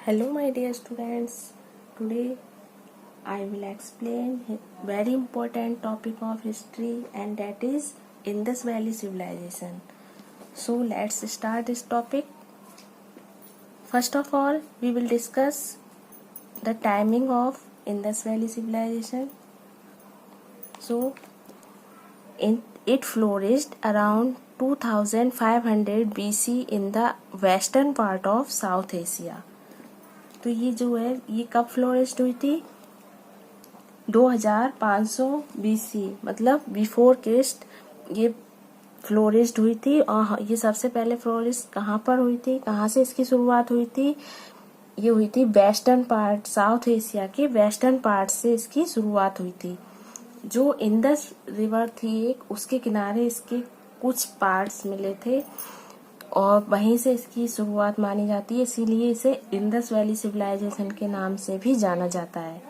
Hello my dear students, today I will explain a very important topic of history and that is Indus Valley Civilization. So let's start this topic. First of all, we will discuss the timing of Indus Valley Civilization. So it flourished around 2500 BC in the western part of South Asia. तो ये जो है ये कब flourish हुई थी 2500 BC मतलब before Christ ये फ्लोरिश हुई थी। और ये सबसे पहले फ्लोरिश कहाँ पर हुई थी, कहाँ से इसकी शुरुआत हुई थी? ये हुई थी वेस्टर्न पार्ट, साउथ एशिया के वेस्टर्न पार्ट से इसकी शुरुआत हुई थी। जो इंडस रिवर थी एक, उसके किनारे इसके कुछ पार्ट्स मिले थे और वहीं से इसकी शुरुआत मानी जाती है, इसीलिए इसे इंडस वैली सिविलाइजेशन के नाम से भी जाना जाता है।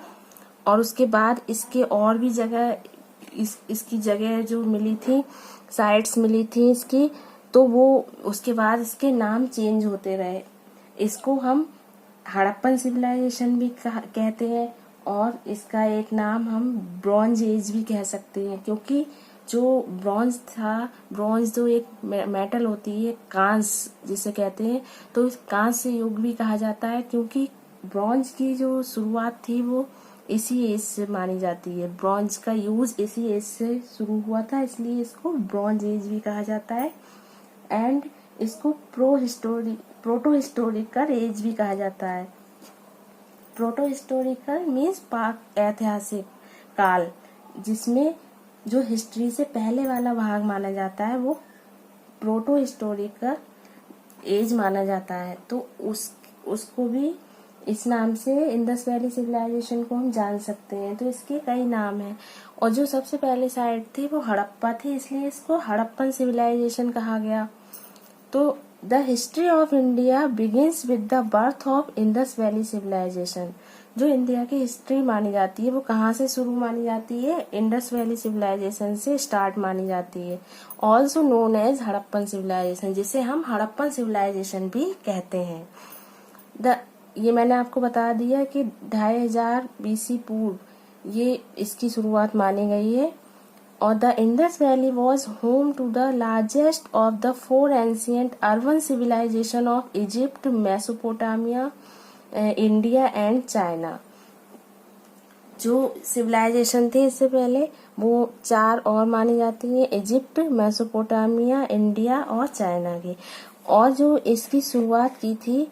और उसके बाद इसके और भी जगह इसकी जगह जो मिली थी, साइट्स मिली थी इसकी, तो वो उसके बाद इसके नाम चेंज होते रहे। इसको हम हड़प्पन सिविलाइजेशन भी कहते हैं और इसका एक नाम हम ब्रॉन्ज एज भी कह सकते हैं, क्योंकि जो ब्रॉन्ज था, ब्रॉन्ज जो एक मेटल होती है, कांस जिसे कहते हैं, तो इस कांस से युग भी कहा जाता है, क्योंकि ब्रॉन्ज की जो शुरुआत थी वो इसी एज से मानी जाती है। ब्रॉन्ज का यूज इसी एज से शुरू हुआ था, इसलिए इसको ब्रॉन्ज एज भी कहा जाता है। एंड इसको प्रोटो हिस्टोरिकल एज भी कहा जाता है। प्रोटो हिस्टोरिकल मीन्स ऐतिहासिक काल, जिसमें जो हिस्ट्री से पहले वाला भाग माना जाता है वो प्रोटो हिस्टोरिकल एज माना जाता है। तो उसको भी इस नाम से इंडस वैली सिविलाइजेशन को हम जान सकते हैं। तो इसके कई नाम हैं और जो सबसे पहले साइट थी वो हड़प्पा थी, इसलिए इसको हड़प्पन सिविलाइजेशन कहा गया। तो the history of India begins with the birth of Indus Valley civilisation. जो इंडिया की हिस्ट्री मानी जाती है वो कहाँ से शुरू मानी जाती है? इंडस वैली सिविलाइजेशन से स्टार्ट मानी जाती है, also known as Harappan civilisation, जिसे हम हड़प्पन सिविलाइजेशन भी कहते हैं। ये मैंने आपको बता दिया कि 2500 BC पूर्व ये इसकी शुरुआत मानी गई है। और the Indus Valley was home to the largest of the 4 ancient urban civilisation of Egypt, Mesopotamia, India and China. जो सिविलाइजेशन थी इससे पहले वो 4 और मानी जाती है, इजिप्ट, मेसोपोटामिया, इंडिया और चाइना की। और जो इसकी शुरुआत की थी,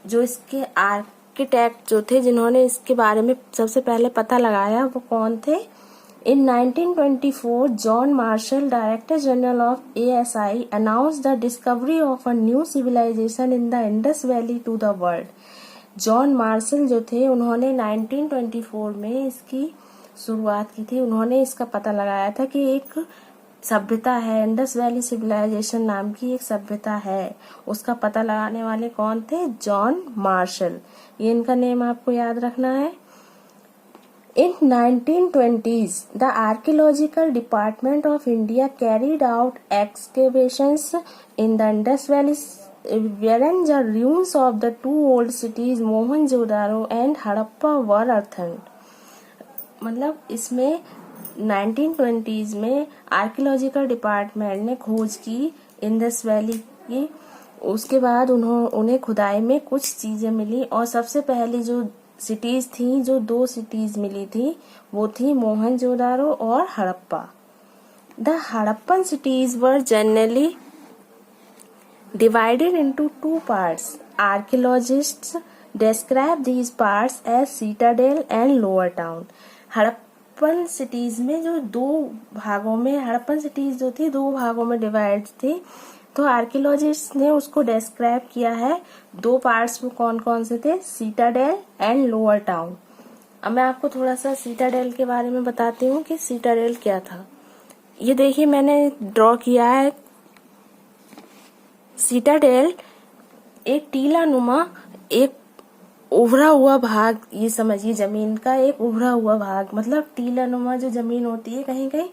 जो इसके आर्किटेक्ट जो थे, जिन्होंने इसके बारे में सबसे पहले पता लगाया, वो कौन थे? In 1924, John Marshall, Director General of ASI, announced the discovery of a new civilization in the Indus Valley to the world. John Marshall जो थे उन्होंने 1924 में इसकी शुरुआत की थी। उन्होंने इसका पता लगाया था कि एक सभ्यता है, इंडस वैली सिविलाइजेशन नाम की एक सभ्यता है। उसका पता लगाने वाले कौन थे? John Marshall. ये इनका नेम आपको याद रखना है। In 1920s, the Archaeological Department of India carried out excavations in the Indus Valley wherein the ruins of the 2 old cities Mohenjo-daro and Harappa were unearthed. मतलब इसमें 1920s में आर्कियोलॉजिकल डिपार्टमेंट ने खोज की इंडस वैली की। उसके बाद उन्हें खुदाई में कुछ चीजें मिली और सबसे पहली जो सिटीज थी, जो 2 सिटीज मिली थी, वो थी मोहनजोदारो और Harappa. The Harappan cities were generally divided into 2 parts. Archaeologists describe these parts as citadel and lower town. Harappan cities में जो 2 भागों में, हड़प्पन सिटीज जो थी 2 भागों में डिवाइड थी, तो आर्कियोलॉजिस्ट ने उसको डिस्क्राइब किया है। 2 पार्ट्स में कौन कौन से थे? Citadel and lower town. अब मैं आपको थोड़ा सा सिटाडेल के बारे में बताती हूँ कि सिटाडेल क्या था। ये देखिए मैंने ड्रॉ किया है। सिटाडेल एक टीला नुमा, एक उभरा हुआ भाग, ये समझिए जमीन का एक उभरा हुआ भाग, मतलब टीला नुमा जो जमीन होती है कहीं कहीं,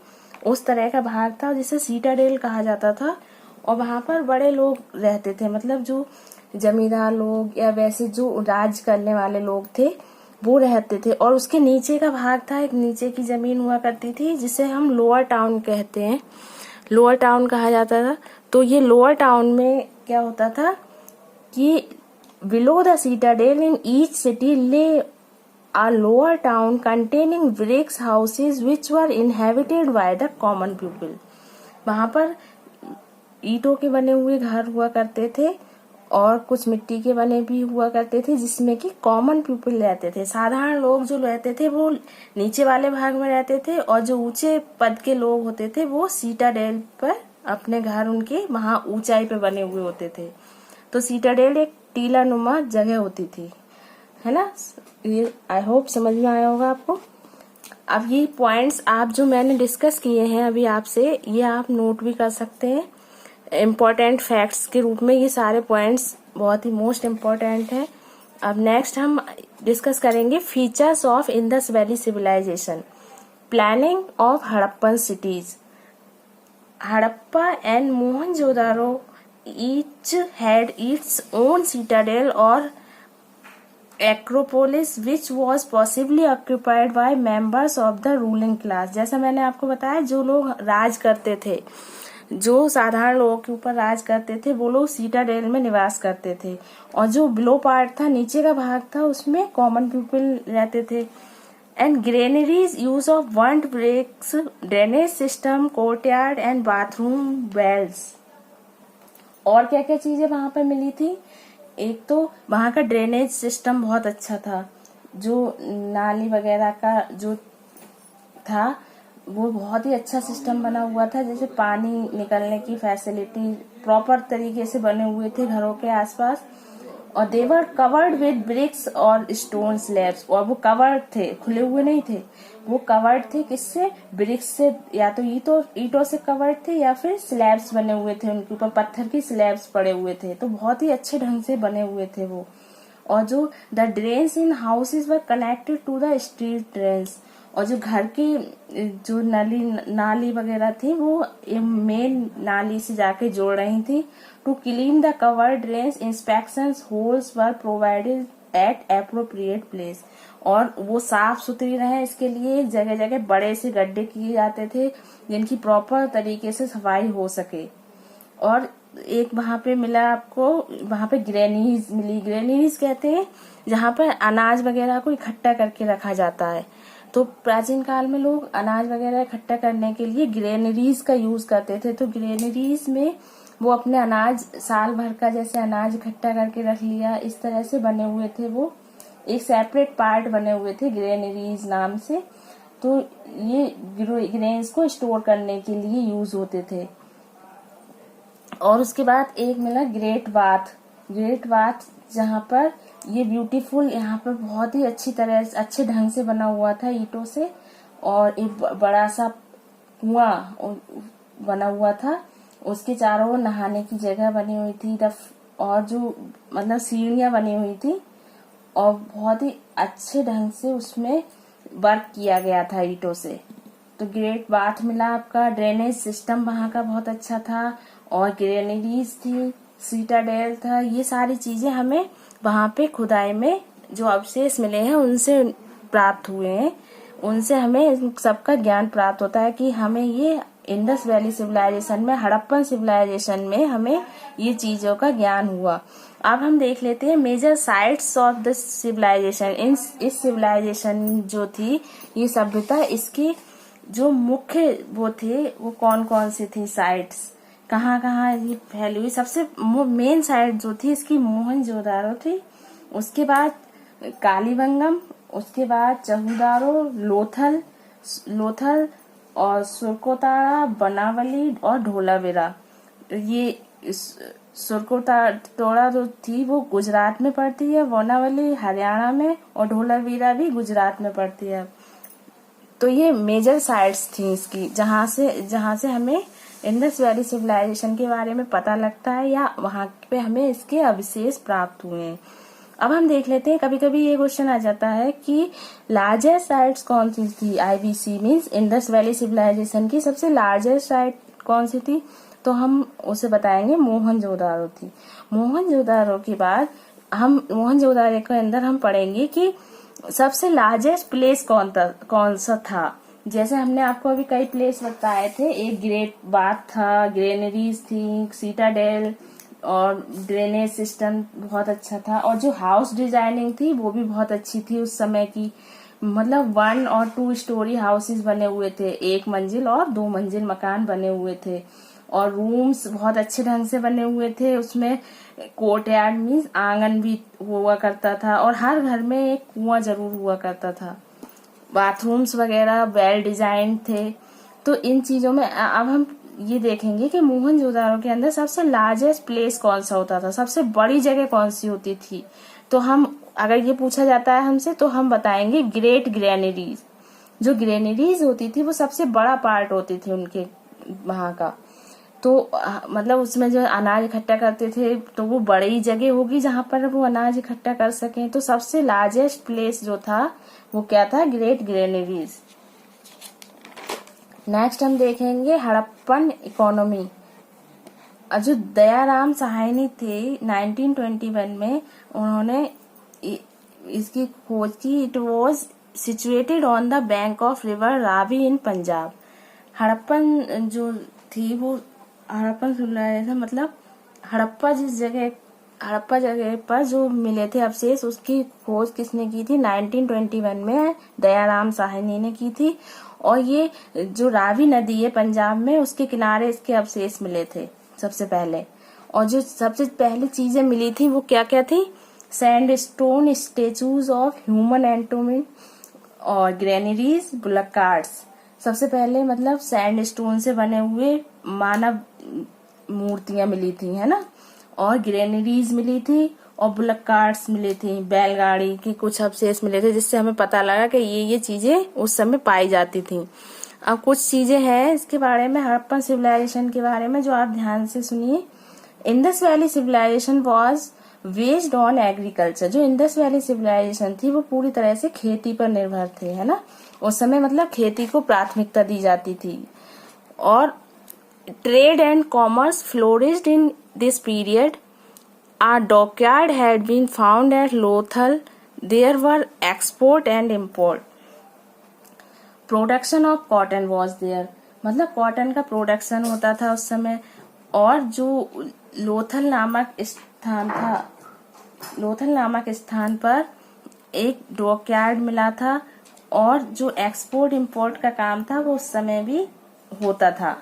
उस तरह का भाग था जिसे सिटाडेल कहा जाता था। और वहां पर बड़े लोग रहते थे, मतलब जो जमींदार लोग या वैसे जो राज करने वाले लोग थे वो रहते थे। और उसके नीचे का भाग था, एक नीचे की जमीन हुआ करती थी जिसे हम लोअर टाउन कहते हैं, लोअर टाउन कहा जाता था। तो ये लोअर टाउन में क्या होता था कि below the citadel in each city ले a lower town containing bricks houses which were inhabited by the common people। वहां पर ईंटों के बने हुए घर हुआ करते थे और कुछ मिट्टी के बने भी हुआ करते थे जिसमें कि कॉमन पीपल रहते थे। साधारण लोग जो रहते थे वो नीचे वाले भाग में रहते थे और जो ऊंचे पद के लोग होते थे वो सीटाडेल पर अपने घर उनके वहां ऊंचाई पे बने हुए होते थे। तो सीटाडेल एक टीला नुमा जगह होती थी, है ना। ये आई होप समझ में आया होगा आपको। अब ये पॉइंट्स आप जो मैंने डिस्कस किए हैं अभी आपसे, ये आप नोट भी कर सकते हैं इम्पोर्टेंट फैक्ट्स के रूप में। ये सारे पॉइंट्स बहुत ही मोस्ट इम्पोर्टेंट है। अब नेक्स्ट हम डिस्कस करेंगे features of Indus Valley civilisation, planning of Harappan cities. Harappa and Mohenjodaro each had its own citadel or acropolis which was possibly occupied by members of the ruling class। जैसा मैंने आपको बताया, जो लोग राज करते थे, जो साधारण लोगों के ऊपर राज करते थे, वो लोग सीटाडेल में निवास करते थे। और जो बिलो पार्ट था, नीचे का भाग था, उसमें कॉमन पीपल रहते थे। And granaries use of burnt bricks, drainage system, courtyard and bathroom wells. और क्या क्या चीजें वहां पर मिली थी, एक तो वहां का ड्रेनेज सिस्टम बहुत अच्छा था, जो नाली वगैरह का जो था वो बहुत ही अच्छा सिस्टम बना हुआ था, जैसे पानी निकलने की फैसिलिटी प्रॉपर तरीके से बने हुए थे घरों के आसपास। और दे वर कवर्ड विद ब्रिक्स और स्टोन स्लैब्स, और वो कवर्ड थे, खुले हुए नहीं थे, वो कवर्ड थे किससे, ब्रिक्स से, या तो ईंटों से कवर्ड थे या फिर स्लैब्स बने हुए थे, उनके ऊपर पत्थर की स्लैब्स पड़े हुए थे। तो बहुत ही अच्छे ढंग से बने हुए थे वो। और जो the drains in houses were connected to the street drains, और जो घर की जो नाली वगैरह थी वो मेन नाली से जाके जोड़ रही थी। To clean the covered drains, inspections holes were provided at appropriate place, और वो साफ सुथरी रहे इसके लिए जगह जगह बड़े से गड्ढे किए जाते थे जिनकी प्रॉपर तरीके से सफाई हो सके। और एक वहां पे मिला आपको, वहां पे ग्रेनरीज मिली। ग्रेनरीज कहते हैं जहां पर अनाज वगैरह को इकट्ठा करके रखा जाता है। तो प्राचीन काल में लोग अनाज वगैरह इकट्ठा करने के लिए ग्रेनरीज का यूज करते थे। तो ग्रेनरीज में वो अपने अनाज साल भर का जैसे अनाज इकट्ठा करके रख लिया, इस तरह से बने हुए थे वो, एक सेपरेट पार्ट बने हुए थे ग्रेनरीज नाम से। तो ये ग्रेन्स को स्टोर करने के लिए यूज होते थे। और उसके बाद एक मिला ग्रेट बाथ। ग्रेट बाथ जहाँ पर ये ब्यूटीफुल, यहाँ पर बहुत ही अच्छी तरह अच्छे ढंग से बना हुआ था ईंटों से, और एक बड़ा सा कुआं बना हुआ था, उसके चारों ओर नहाने की जगह बनी हुई थी, और जो मतलब सीढ़ियां बनी हुई थी, और बहुत ही अच्छे ढंग से उसमें वर्क किया गया था ईंटों से। तो ग्रेट बाथ मिला आपका। ड्रेनेज सिस्टम वहां का बहुत अच्छा था, और ग्रेनरीज थी, सीटाडेल था। ये सारी चीजें हमें वहां पे खुदाई में जो अवशेष मिले हैं उनसे प्राप्त हुए हैं, उनसे हमें सबका ज्ञान प्राप्त होता है कि हमें ये इंडस वैली सिविलाइजेशन में, हड़प्पन सिविलाइजेशन में हमें ये चीजों का ज्ञान हुआ। अब हम देख लेते हैं major sites of the civilisation. इस सिविलाइजेशन जो थी ये सभ्यता, इसकी जो मुख्य वो थे वो कौन कौन सी थी साइट्स, कहाँ कहाँ ये फैली हुई। सबसे मेन साइट जो थी इसकी मोहनजोदारो थी, उसके बाद कालीबंगम, उसके बाद चहुदारो, लोथल और सुरकोताड़ा, बनावली और ढोलावीरा। ये सुरकोताड़ा जो थी वो गुजरात में पड़ती है, बनावली हरियाणा में, और ढोलावीरा भी गुजरात में पड़ती है। तो ये मेजर साइट्स थी इसकी, जहाँ से हमें इंडस वैली सिविलाइजेशन के बारे में पता लगता है, या वहां पे हमें इसके अवशेष प्राप्त हुए हैं। अब हम देख लेते हैं, कभी कभी ये क्वेश्चन आ जाता है कि लार्जेस्ट साइट्स कौन सी थी। IVC means Indus Valley civilisation की सबसे लार्जेस्ट साइट कौन सी थी। तो हम उसे बताएंगे मोहनजोदारो थी। मोहनजोदारो के बाद हम मोहनजोदारो के अंदर हम पढ़ेंगे कि सबसे लार्जेस्ट प्लेस कौन सा था। जैसे हमने आपको अभी कई प्लेस बताए थे, एक ग्रेट बाथ था, ग्रेनरीज थी, सीटाडेल, और ड्रेनेज सिस्टम बहुत अच्छा था, और जो हाउस डिजाइनिंग थी वो भी बहुत अच्छी थी उस समय की। मतलब 1 और 2 स्टोरी हाउसेस बने हुए थे, 1 मंजिल और 2 मंजिल मकान बने हुए थे, और रूम्स बहुत अच्छे ढंग से बने हुए थे। उसमें कोर्टयार्ड मीन्स आंगन भी हुआ करता था, और हर घर में एक कुआं जरूर हुआ करता था। बाथरूम्स वगैरह वेल डिजाइन थे। तो इन चीजों में अब हम ये देखेंगे कि मोहनजोदारो के अंदर सबसे लार्जेस्ट प्लेस कौन सा होता था, सबसे बड़ी जगह कौन सी होती थी। तो हम अगर ये पूछा जाता है हमसे तो हम बताएंगे ग्रेट ग्रेनरीज। जो ग्रेनरीज होती थी वो सबसे बड़ा पार्ट होती थी उनके वहां का। तो मतलब उसमें जो अनाज इकट्ठा करते थे तो वो बड़ी जगह होगी जहां पर वो अनाज इकट्ठा कर सकें। तो सबसे लार्जेस्ट प्लेस जो था वो क्या था, ग्रेट ग्रेनरीज। नेक्स्ट हम देखेंगे हड़प्पन इकोनॉमी। जो दयाराम साहनी थे 1921 में उन्होंने इसकी खोज की। It was situated on the bank of river Ravi in Punjab. Harappan जो थी वो हड़प्पन सिविलाइजेशन मतलब हड़प्पा जगह पर जो मिले थे अवशेष, उसकी खोज किसने की थी, 1921 में दयाराम साहनी ने की थी। और ये जो रावी नदी है पंजाब में, उसके किनारे इसके अवशेष मिले थे सबसे पहले। और जो सबसे पहली चीजें मिली थी वो क्या क्या थी, sandstone statues of human anatomy और ग्रेनरीज बुलक कार्ट्स। सबसे पहले मतलब सैंडस्टोन से बने हुए मानव मूर्तियां मिली थी, है ना, और ग्रेनरीज मिली थी, और बुलक कार्ट्स मिली थी, बैलगाड़ी के कुछ अवशेष मिले थे, जिससे हमें पता लगा कि ये चीजें उस समय पाई जाती थी। अब कुछ चीजें हैं इसके बारे में, हड़प्पन सिविलाइजेशन के बारे में, जो आप ध्यान से सुनिए। Indus Valley civilisation was based on agriculture. जो इंडस वैली सिविलाइजेशन थी वो पूरी तरह से खेती पर निर्भर थे, है ना। उस समय मतलब खेती को प्राथमिकता दी जाती थी। और trade and commerce flourished in this period. A dockyard had been found at Lothal. There were export and import. Production of cotton was there. मतलब कॉटन का प्रोडक्शन होता था उस समय। और जो लोथल नामक स्थान पर एक डॉकयार्ड मिला था, और जो एक्सपोर्ट इंपोर्ट का काम था वो उस समय भी होता था।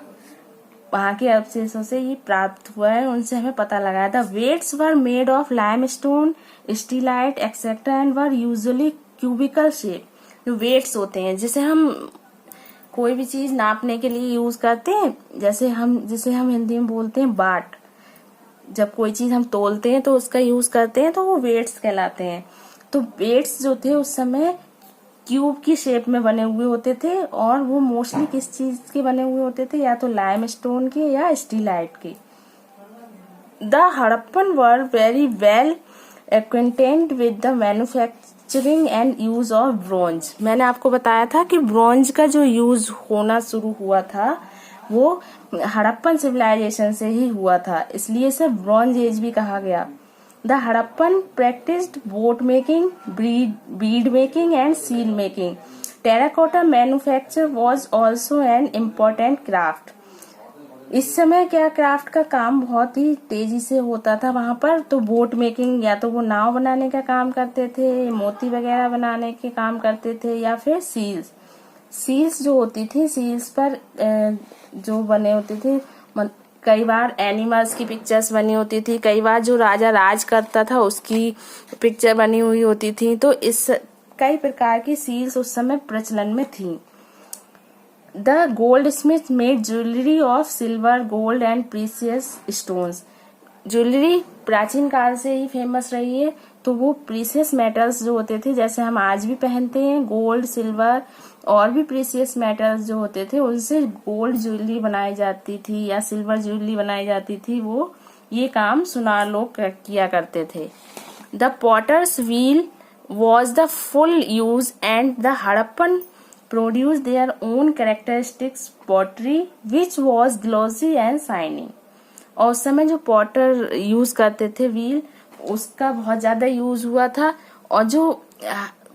वहां के अवशेषों से ये प्राप्त हुआ है, उनसे हमें पता लगाया था। Weights were made of limestone, steatite etcetera and were usually cubical shape. जो वेट्स होते हैं, जिसे हम कोई भी चीज नापने के लिए यूज करते हैं, जिसे हम हिंदी में बोलते हैं बाट। जब कोई चीज हम तोलते हैं तो उसका यूज करते हैं, तो वो वेट्स कहलाते हैं। तो वेट्स जो थे उस समय क्यूब की शेप में बने हुए होते थे, और वो मोस्टली किस चीज के बने हुए होते थे, या तो लाइमस्टोन के या स्टीलाइट के। The Harappan were very well acquainted with the manufacturing and use of bronze. मैंने आपको बताया था कि ब्रोंज का जो यूज होना शुरू हुआ था वो हड़प्पन सिविलाइजेशन से ही हुआ था, इसलिए इसे ब्रोंज एज भी कहा गया। The Harappan practiced boat making, bead making and seal making. Terracotta manufacture was also an important craft. इस समय क्या क्राफ्ट का काम बहुत ही तेजी से होता था वहां पर। तो बोट मेकिंग, या तो वो नाव बनाने का काम करते थे, मोती वगैरह बनाने के काम करते थे, या फिर सील्स जो होती थी, सील्स पर जो बने होते थे, कई बार एनिमल्स की पिक्चर्स बनी होती थी, कई बार जो राजा राज करता था उसकी पिक्चर बनी हुई होती थी। तो इस कई प्रकार की सील्स उस समय प्रचलन में थी। The gold Smith made jewellery of silver, gold and precious stones. Jewellery प्राचीन काल से ही फेमस रही है। तो वो प्रीसियस मेटल्स जो होते थे, जैसे हम आज भी पहनते हैं, गोल्ड, सिल्वर और भी प्रीसियस मेटल्स जो होते थे, उनसे गोल्ड ज्वेलरी बनाई जाती थी या सिल्वर ज्वेलरी बनाई जाती थी। वो ये काम सुनार लोग किया करते थे। The potter's wheel was the full use and the Harappan produced their own characteristics pottery which was glossy and shiny। और उस समय जो पॉटर यूज करते थे व्हील, उसका बहुत ज्यादा यूज हुआ था। और जो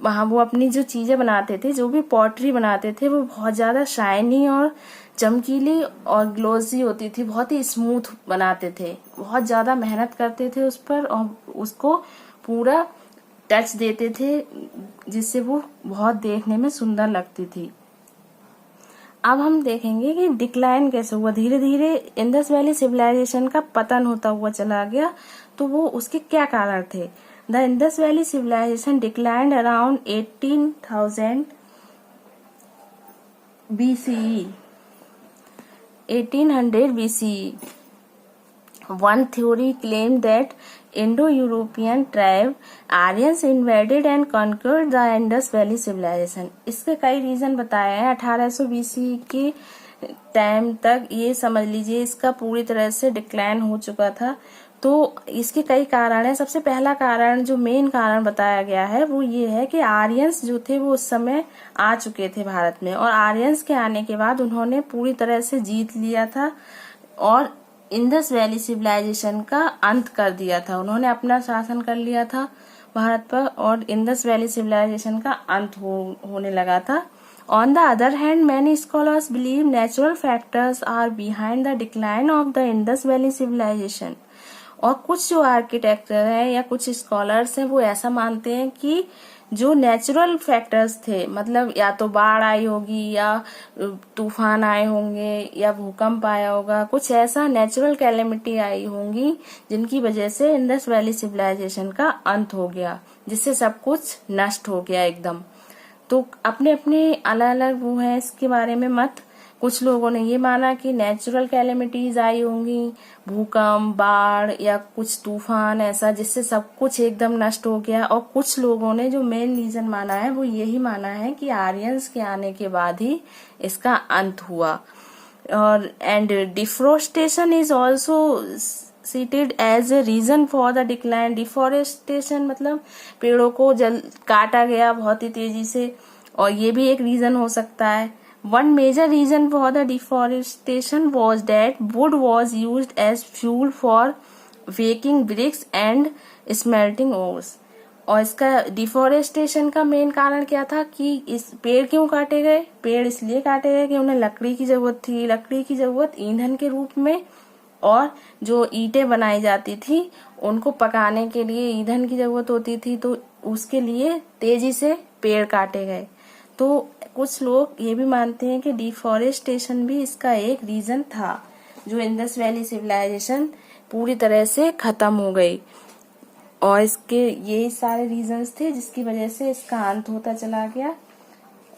वहाँ वो अपनी जो चीजें बनाते थे, जो भी पॉटरी बनाते थे, वो बहुत ज्यादा शाइनी और चमकीली और ग्लोसी होती थी, बहुत ही स्मूथ बनाते थे, बहुत ज्यादा मेहनत करते थे उस पर और उसको पूरा टच देते थे जिससे वो बहुत देखने में सुंदर लगती थी। अब हम देखेंगे कि डिक्लाइन कैसे हुआ। धीरे धीरे इंडस वैली सिविलाइजेशन का पतन होता हुआ चला गया। तो वो उसके क्या कारण थे? The Indus Valley civilisation declined around 18,000 BCE 1800 BCE। One theory claimed that Indo-European tribe Aryans invaded and conquered the Indus Valley civilization। इसके कई रीजन बताए हैं। 1800 BC के टाइम तक ये समझ लीजिए इसका पूरी तरह से डिक्लाइन हो चुका था। तो इसके कई कारण हैं। सबसे पहला कारण, जो मेन कारण बताया गया है, वो ये है कि आर्यंस जो थे वो उस समय आ चुके थे भारत में, और आर्यंस के आने के बाद उन्होंने पूरी तरह से जीत लिया था और इंडस वैली सिविलाइजेशन का अंत कर दिया था। उन्होंने अपना शासन कर लिया था भारत पर और इंडस वैली सिविलाइजेशन का अंत होने लगा था। On the other hand, many scholars believe natural factors are behind the decline of the Indus Valley civilization। और कुछ जो आर्किटेक्चर है या कुछ स्कॉलर्स हैं वो ऐसा मानते हैं कि जो नेचुरल फैक्टर्स थे, मतलब या तो बाढ़ आई होगी या तूफान आए होंगे या भूकंप आया होगा, कुछ ऐसा नेचुरल कैलेमिटी आई होंगी जिनकी वजह से इंडस वैली सिविलाइजेशन का अंत हो गया, जिससे सब कुछ नष्ट हो गया एकदम। तो अपने अपने अलग अलग वो है इसके बारे में मत। कुछ लोगों ने ये माना कि नेचुरल कैलेमिटीज आई होंगी, भूकंप, बाढ़ या कुछ तूफान ऐसा, जिससे सब कुछ एकदम नष्ट हो गया। और कुछ लोगों ने जो मेन रीजन माना है वो यही माना है कि आर्यंस के आने के बाद ही इसका अंत हुआ। और and deforestation is also cited as a reason for the decline। Deforestation मतलब पेड़ों को काटा गया बहुत ही तेजी से, और ये भी एक रीजन हो सकता है। One major reason for the deforestation was that wood was used as fuel for baking bricks and smelting ores। और इसका डिफोरेस्टेशन का मेन कारण क्या था कि इस पेड़ क्यों काटे गए? पेड़ इसलिए काटे गए कि उन्हें लकड़ी की जरूरत थी। लकड़ी की जरूरत ईंधन के रूप में, और जो ईंटें बनाई जाती थी उनको पकाने के लिए ईंधन की जरूरत होती थी, तो उसके लिए तेजी से पेड़ काटे गए। तो कुछ लोग ये भी मानते हैं कि डिफोरेस्टेशन भी इसका एक रीजन था, जो इंडस वैली सिविलाइजेशन पूरी तरह से खत्म हो गई। और इसके यही सारे रीजंस थे जिसकी वजह से इसका अंत होता चला गया।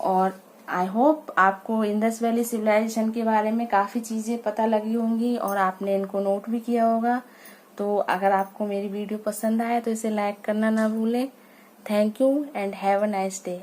और आई होप आपको इंडस वैली सिविलाइजेशन के बारे में काफी चीजें पता लगी होंगी और आपने इनको नोट भी किया होगा। तो अगर आपको मेरी वीडियो पसंद आए तो इसे लाइक करना ना भूलें। Thank you and have a nice day.